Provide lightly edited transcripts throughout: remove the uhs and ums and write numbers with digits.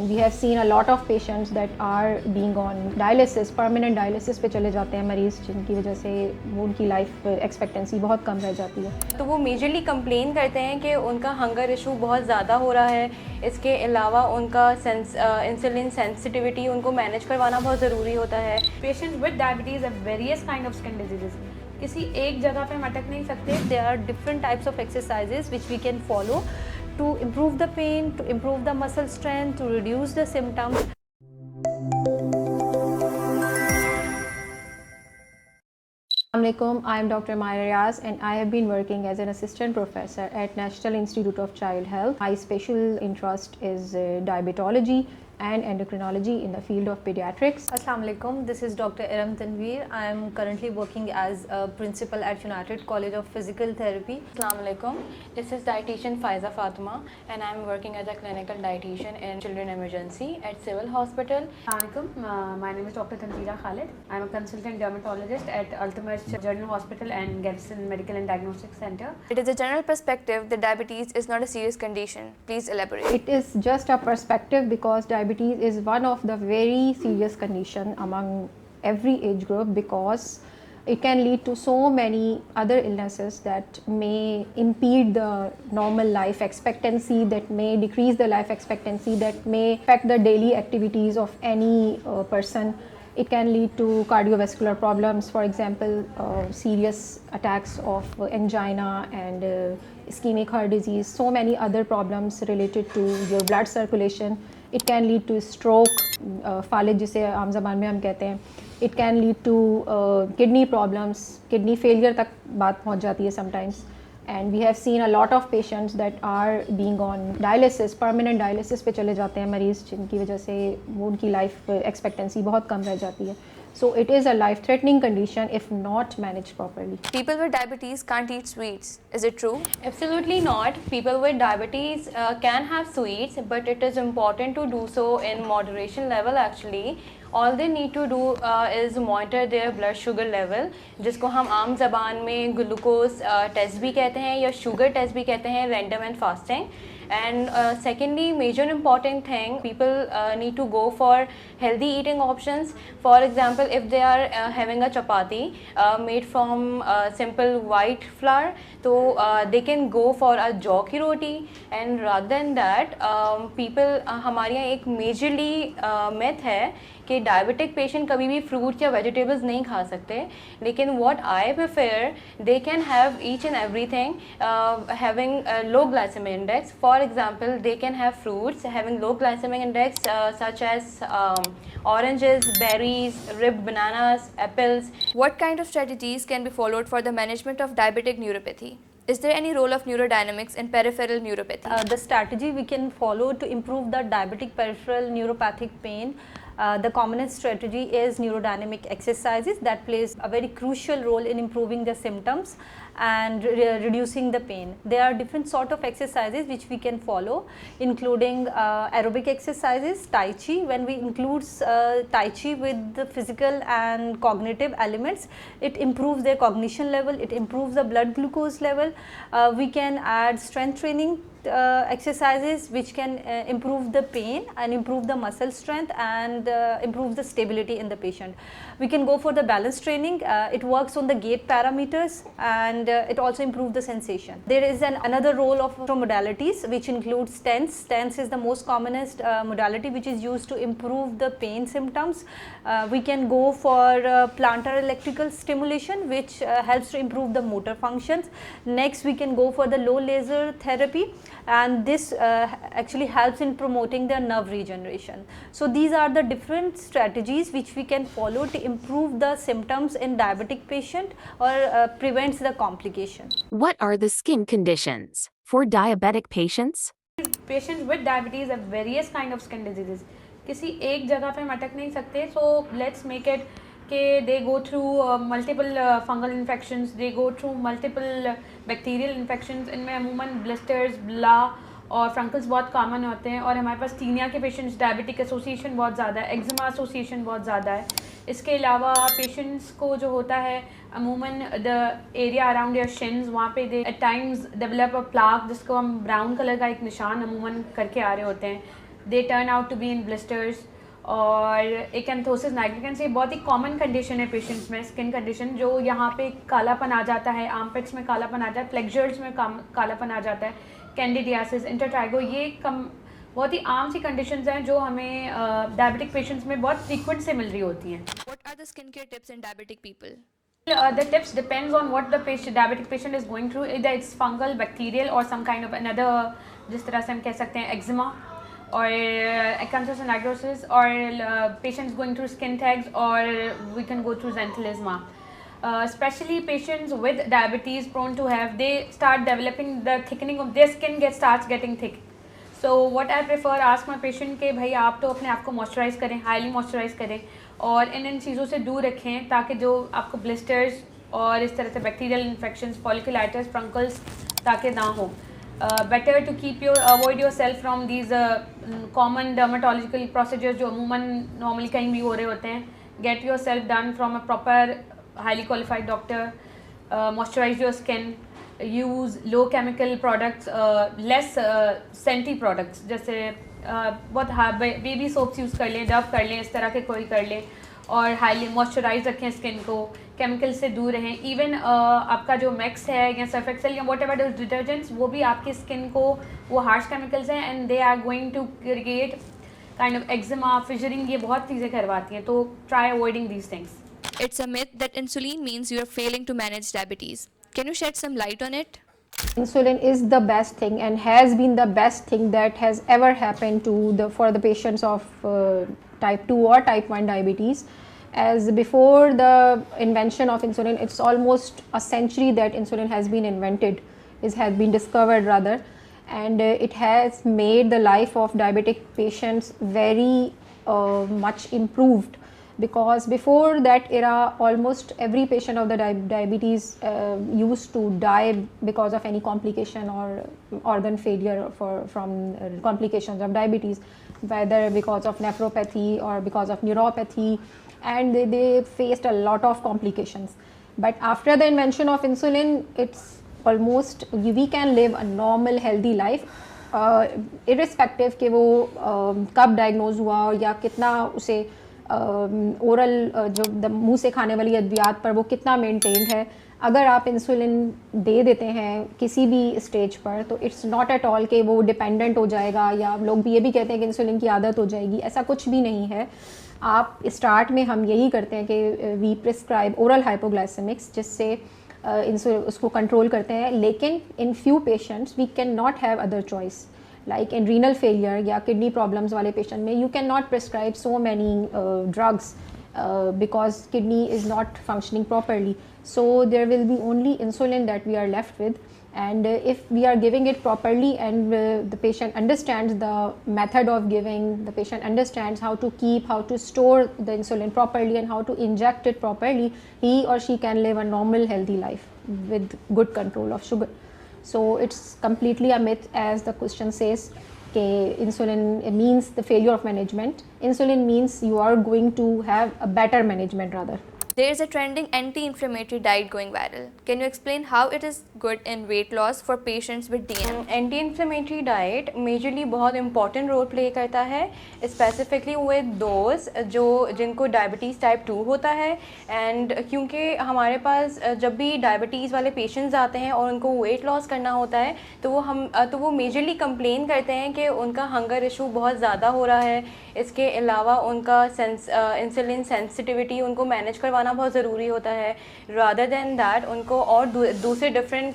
we have seen a lot of patients that are being on dialysis, permanent dialysis पे चले जाते हैं मरीज़, जिनकी वजह से वो उनकी लाइफ एक्सपेक्टेंसी बहुत कम रह जाती है। तो वो मेजरली कंप्लेन करते हैं कि उनका हंगर इशू बहुत ज़्यादा हो रहा है। इसके अलावा उनका इंसुलिन सेंसिटिविटी उनको मैनेज करवाना बहुत ज़रूरी होता है। Patients with diabetes have various kind of skin diseases, किसी एक जगह पे हम अटक नहीं सकते। There are different types of exercises which we can follow to improve the pain, to improve the muscle strength, to reduce the symptoms. Assalamualaikum, I am Dr. Maya Riaz and I have been working as an assistant professor at National Institute of Child Health. My special interest is diabetology and endocrinology in the field of pediatrics. Assalamu alaikum, this is Dr. Iram Tanveer. I am currently working as a principal at United College of Physical Therapy. Assalamu alaikum, this is dietitian Faiza Fatima and I am working as a clinical dietitian in children emergency at Civil Hospital. Assalamualaikum, my name is Dr. Tanveera Khalid. I am a consultant dermatologist at Ultimate General Hospital and Garrison Medical and Diagnostic Center. It is a general perspective that diabetes is not a serious condition. Please elaborate. It is just a perspective because diabetes is one of the very serious condition among every age group, because it can lead to so many other illnesses that may impede the normal life expectancy, that may decrease the life expectancy, that may affect the daily activities of any person. It can lead to cardiovascular problems, for example, serious attacks of angina and ischemic heart disease, so many other problems related to your blood circulation. It can lead to stroke, फालिज जिसे आम ज़बान में हम कहते हैं. It can lead to kidney problems, kidney failure तक बात पहुंच जाती है sometimes. And we have seen a lot of patients that are being on dialysis, permanent dialysis पे चले जाते हैं मरीज़, जिनकी वजह से वो उनकी लाइफ एक्सपेक्टेंसी बहुत कम रह जाती है. So it is a life-threatening condition if not managed properly. People with diabetes can't eat sweets. Is it true? Absolutely not. People with diabetes can have sweets, but it is important to do so in moderation level actually. All they need to do is monitor their blood sugar level, जिसको हम आम ज़बान में glucose test भी कहते हैं या sugar test भी कहते हैं, random and fasting. And secondly, major important thing, people need to go for healthy eating options. For example, if they are having a chapati made from simple white flour, so they can go for a jaw ki roti. And rather than that, people हमारे यहाँ एक majorly myth है कि diabetic patient कभी भी fruit या vegetables नहीं खा सकते, लेकिन what I prefer, they can have each and everything having low glycaemic index. For example, they can have fruits having low glycaemic index such as oranges, berries, ripe bananas, apples. What kind of strategies can be followed for the management of diabetic neuropathy? Is there any role of neurodynamics in peripheral neuropathy? The strategy we can follow to improve the diabetic peripheral neuropathic pain, the commonest strategy is neurodynamic exercises that plays a very crucial role in improving the symptoms and reducing the pain. There are different sort of exercises which we can follow, including aerobic exercises, tai chi. When we include tai chi with the physical and cognitive elements, it improves their cognition level, it improves the blood glucose level. We can add strength training exercises which can improve the pain and improve the muscle strength and improve the stability in the patient. We can go for the balance training. It works on the gait parameters and it also improves the sensation. There is another role of modalities which includes stents. Stents is the most commonest modality which is used to improve the pain symptoms. We can go for plantar electrical stimulation, which helps to improve the motor functions. Next, we can go for the low laser therapy, and this actually helps in promoting the nerve regeneration. So these are the different strategies which we can follow to improve the symptoms in diabetic patient or prevents the complication. What are the skin conditions for diabetic patients? Patients with diabetes have various kind of skin diseases. किसी एक जगह पे हम अटक नहीं सकते. So let's make it कि they go through multiple fungal infections, they go through multiple bacterial infections. इनमें अमूमन blisters, blah और फ्रंकल्स बहुत कॉमन होते हैं. और हमारे पास टीनिया के पेशेंट्स डायबिटिक एसोसिएशन बहुत ज़्यादा है, एक्जिमा एसोसिएशन बहुत ज़्यादा है. इसके अलावा पेशेंट्स को जो होता है अमूमन the area around your shins, वहाँ पे they at times develop a plaque जिसको हम ब्राउन कलर का एक निशान अमूमन करके आ रहे होते हैं. they turn out to be in blisters. और एकेंथोसिस नाइग्रिकेंस ये बहुत ही कॉमन कंडीशन है पेशेंट्स में, स्किन कंडीशन, जो यहाँ पे कालापन आ जाता है, आर्मपिट्स में कालापन आ जाता है, फ्लेक्सर्स में कालापन आ जाता है, कैंडिडियासिस, इंटरट्राइगो, ये बहुत ही आम सी कंडीशंस हैं जो हमें डायबिटिक पेशेंट्स में बहुत फ्रीक्वेंट से मिल रही होती हैं. What are the skincare tips in diabetic people? The tips depends on what the diabetic patient is going through. Either it's fungal, bacterial, or some kind of another, जिस तरह से हम कह सकते हैं eczema, or acanthosis nigrosis, or patients going through skin tags, or we can go through xanthelisma. Especially patients with diabetes prone to have, they start developing the thickening of their skin starts getting thick. So what I prefer, ask my patient कि भाई आप तो अपने आप को moisturise करें, highly moisturise करें, और इन चीज़ों से दूर रखें ताकि जो आपको ब्लिस्टर्स और इस तरह से बैक्टीरियल इन्फेक्शंस, फॉलिकुलाइटिस, फ्रंकल्स ताकि ना हो. Better to keep avoid yourself from these common dermatological procedures जो अमूमन नॉर्मली कहीं भी हो रहे होते हैं. Get yourself done from a proper highly qualified doctor. Moisturise your skin, use low chemical products, less scented products, जैसे बहुत बेबी सोप्स यूज़ कर लें, डव कर लें, इस तरह के कोई कर लें, और हाईली मॉइस्चराइज रखें स्किन को, केमिकल से दूर रहें. इवन आपका जो मैक्स है या सर्फ एक्सेल या वॉट एवर डिटर्जेंट्स, वो भी आपकी स्किन को, वो हार्श केमिकल्स हैं and they are going to create kind of eczema, fissuring, ये बहुत चीज़ें करवाती हैं. तो try avoiding these things. It's a myth that insulin means you are failing to manage diabetes. Can you shed some light on it? Insulin is the best thing and has been the best thing that has ever happened for the patients of type 2 or type 1 diabetes. As before the invention of insulin, it's almost a century that insulin has been invented, has been discovered rather, and it has made the life of diabetic patients very much improved. Because before that era, almost every patient of the diabetes used to die because of any complication or organ failure from complications of diabetes, whether because of nephropathy or because of neuropathy, and they faced a lot of complications. But after the invention of insulin, it's almost, we can live a normal healthy life, irrespective कि वो कब diagnose हुआ या कितना उसे oral जो मुंह से खाने वाली अद्वियात पर वो कितना मेंटेन्ड है. अगर आप इंसुलिन दे देते हैं किसी भी स्टेज पर, तो इट्स नॉट एट ऑल कि वो डिपेंडेंट हो जाएगा, या लोग भी ये भी कहते हैं कि इंसुलिन की आदत हो जाएगी. ऐसा कुछ भी नहीं है. आप स्टार्ट में हम यही करते हैं कि वी प्रिस्क्राइब ओरल हाइपोग्लाइसेमिक्स, जिससे इंसुलिन उसको कंट्रोल करते हैं. लेकिन in few patients we can not have other choice, like in renal failure या kidney problems वाले patient में you cannot prescribe so many drugs because kidney is not functioning properly. So there will be only insulin that we are left with, and if we are giving it properly and the patient understands the method of giving, the patient understands how to keep, how to store the insulin properly and how to inject it properly, he or she can live a normal healthy life with good control of sugar. So it's completely a myth, as the question says, that insulin means the failure of management. Insulin means you are going to have a better management rather. There is a trending anti-inflammatory diet going viral. Can you explain how it is good in weight loss for patients with DM? Anti inflammatory diet majorly बहुत important role play करता है, specifically with those जिनको diabetes type 2 होता है. And क्योंकि हमारे पास जब भी डायबिटीज़ वाले पेशेंट्स आते हैं और उनको वेट लॉस करना होता है, तो वो मेजरली कंप्लेन करते हैं कि उनका हंगर इशू बहुत ज़्यादा हो रहा है. इसके अलावा उनका इंसुलिन सेंसिटिविटी उनको मैनेज करवाना बहुत ज़रूरी होता है. रादर दैन दैट उनको और दूसरे डिफरेंट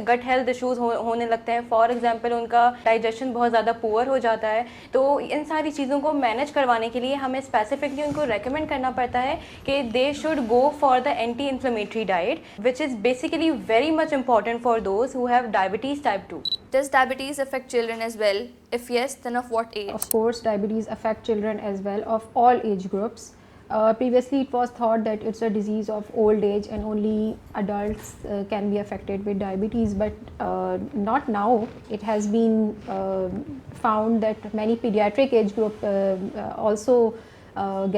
गट हेल्थ इश्यूज़ होने लगते हैं. फॉर एग्जांपल उनका डाइजेशन बहुत ज़्यादा पुअर हो जाता है. तो इन सारी चीज़ों को मैनेज करवाने के लिए हमें स्पेसिफिकली उनको रेकमेंड करना पड़ता है कि they should go for the anti inflammatory diet, which is basically very much important for those who have diabetes type 2. Does diabetes affect children as well? If yes, then of what age? Of course, diabetes affect children as well, of all age groups. Previously, it was thought that it's a disease of old age and only adults can be affected with diabetes, but not now. It has been found that many pediatric age group also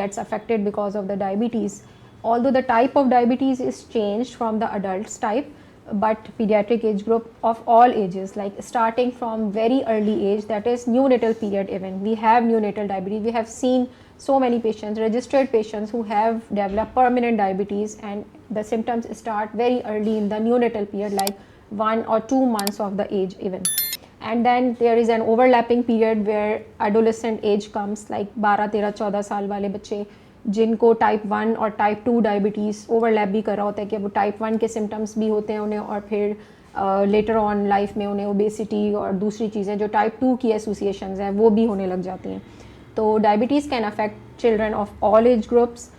gets affected because of the diabetes. Although the type of diabetes is changed from the adults type, but pediatric age group of all ages, like starting from very early age, that is neonatal period. Even we have neonatal diabetes. We have seen so many patients, registered patients, who have developed permanent diabetes, and the symptoms start very early in the neonatal period, like 1 or 2 months of the age even. And then there is an overlapping period where adolescent age comes, like 12, 13, 14 साल वाले बच्चे जिनको type 1 और type 2 diabetes overlap भी कर रहा होता है, कि वो टाइप 1 के सिम्टम्स भी होते हैं उन्हें, और फिर लेटर ऑन लाइफ में उन्हें ओबेसिटी और दूसरी चीज़ें जो टाइप 2 की एसोसिएशंस हैं वो भी होने लग जाती हैं. तो diabetes can affect children of all age groups,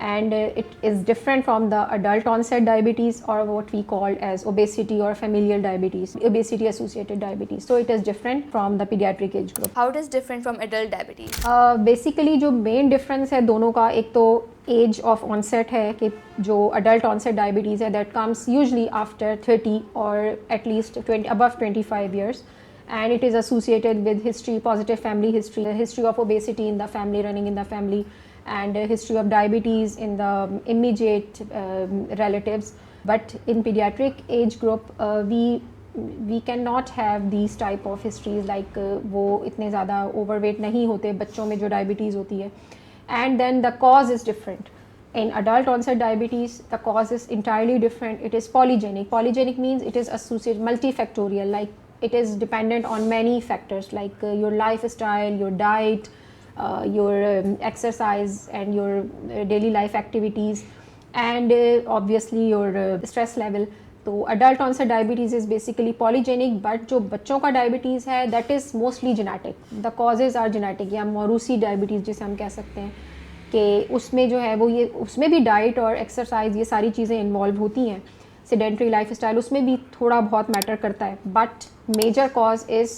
and it is different from the adult onset diabetes, or what we call as obesity or familial diabetes, obesity associated diabetes. So it is different from the pediatric age group. How it is different from adult diabetes? Basically जो main difference है दोनों का, एक तो as of onset है, कि जो adult onset diabetes है दैट कम्स यूजली आफ्टर 30 और at least above 25 years, and it is associated with history, positive family history, the history of obesity in the family, running in the family, and a history of diabetes in the immediate relatives. But in pediatric age group, we cannot have these type of histories, like वो इतने ज़्यादा overweight नहीं होते बच्चों में जो diabetes होती है. And then the cause is different. In adult onset diabetes, the cause is entirely different. It is polygenic. Polygenic means it is associated, multifactorial, like it is dependent on many factors, like your lifestyle, your diet, your exercise, and your daily life activities, and obviously your stress level. तो adult onset diabetes is basically polygenic, but जो बच्चों का diabetes है that is mostly genetic. The causes are genetic, या मोरूसी diabetes जिसे हम कह सकते हैं, कि उसमें जो है वो ये उसमें भी डाइट और एक्सरसाइज ये सारी चीज़ें इन्वॉल्व होती हैं, सेडेंट्री लाइफ स्टाइल उसमें भी थोड़ा बहुत मैटर करता है. But major cause is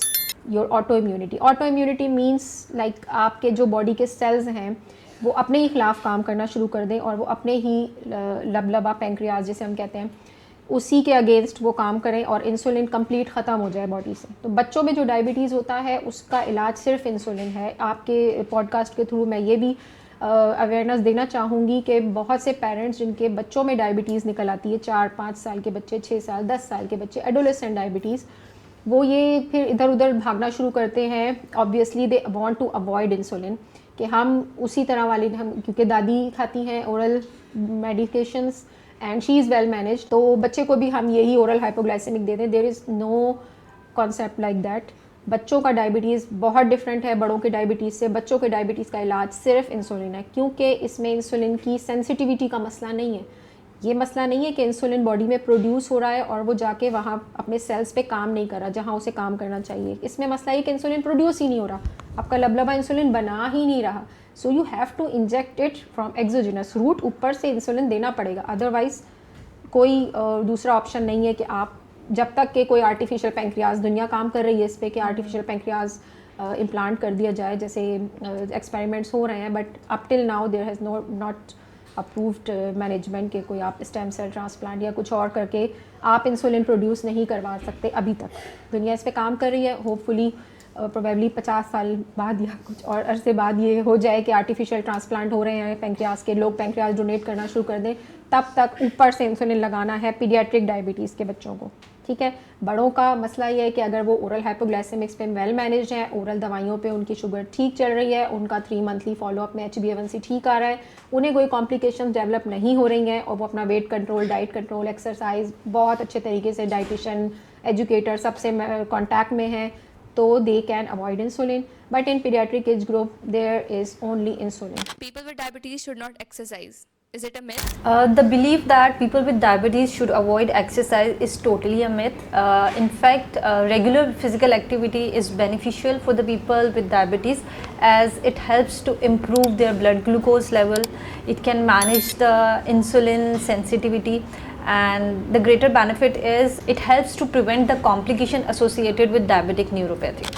your autoimmunity. Autoimmunity means like आपके जो बॉडी के सेल्स हैं वो अपने ही खिलाफ काम करना शुरू कर दें, और वो अपने ही लबलबा पेंक्रियाज जिसे हम कहते हैं उसी के अगेंस्ट वो काम करें, और इंसुलिन कंप्लीट ख़त्म हो जाए बॉडी से. तो बच्चों में जो डायबिटीज़ होता है उसका इलाज सिर्फ इंसुलिन है. आपके पॉडकास्ट के थ्रू मैं ये भी अवेयरनेस देना चाहूँगी कि बहुत से पेरेंट्स जिनके बच्चों में डायबिटीज़ निकल आती है, 4-5 साल के बच्चे, 6 साल, 10 साल के बच्चे, एडोलेसेंट डायबिटीज़, वो ये फिर इधर उधर भागना शुरू करते हैं. Obviously they want to avoid insulin, कि हम उसी तरह वाली हम, क्योंकि दादी खाती हैं oral medications and she is well manage, तो बच्चे को भी हम यही ओरल हाइपोग्लाइसेमिक देते हैं. There is no concept like that. बच्चों का डायबिटीज़ बहुत डिफरेंट है बड़ों के डायबिटीज़ से. बच्चों के डायबिटीज़ का इलाज सिर्फ इंसुलिन है, क्योंकि इसमें इंसुलिन की सेंसिटिविटी का मसला नहीं है. ये मसला नहीं है कि इंसुलिन बॉडी में प्रोड्यूस हो रहा है और वो जाके वहाँ अपने सेल्स पे काम नहीं कर रहा जहाँ उसे काम करना चाहिए. इसमें मसला ये कि इंसुलिन प्रोड्यूस ही नहीं हो रहा, आपका लबलबा इंसुलिन बना ही नहीं रहा. So you have to inject it from exogenous route, ऊपर से इंसुलिन देना पड़ेगा. अदरवाइज़ कोई दूसरा ऑप्शन नहीं है कि आप जब तक कि कोई आर्टिफिशियल पेंक्रियाज, दुनिया काम कर रही है इस पर कि आर्टिफिशियल पेंक्रियाज इम्प्लांट कर दिया जाए, जैसे एक्सपेरिमेंट्स हो रहे हैं, but up till now there has not approved management के कोई आप स्टेम सेल ट्रांसप्लांट या कुछ और करके आप इंसुलिन प्रोड्यूस नहीं करवा सकते अभी तक. दुनिया इस पे काम कर रही है. होपफुली प्रोबेबली 50 साल बाद या कुछ और अरसे बाद ये हो जाए कि आर्टिफिशियल ट्रांसप्लांट हो रहे हैं पेंक्रियाज के, लोग पेंक्रियाज डोनेट करना शुरू कर दें. तब तक ऊपर से इंसुलिन लगाना है पीडियाट्रिक डायबिटीज़ के बच्चों को. ठीक है, बड़ों का मसला ये है कि अगर वो ओरल हाइपोग्लाइसेमिक्स पे वेल मैनेज हैं, ओरल दवाइयों पे उनकी शुगर ठीक चल रही है, उनका 3 मंथली फॉलोअप में HbA1c ठीक आ रहा है, उन्हें कोई कॉम्प्लिकेशंस डेवलप नहीं हो रही हैं, और वो अपना weight control, diet control, exercise बहुत अच्छे तरीके से डाइटिशियन, एजुकेटर सबसे कॉन्टैक्ट में हैं, तो they can avoid insulin. But in paediatric age group there is only insulin. People with diabetes should not exercise. Is it a myth? The belief that people with diabetes should avoid exercise is totally a myth. In fact, regular physical activity is beneficial for the people with diabetes, as it helps to improve their blood glucose level. It can manage the insulin sensitivity, and the greater benefit is it helps to prevent the complication associated with diabetic neuropathy.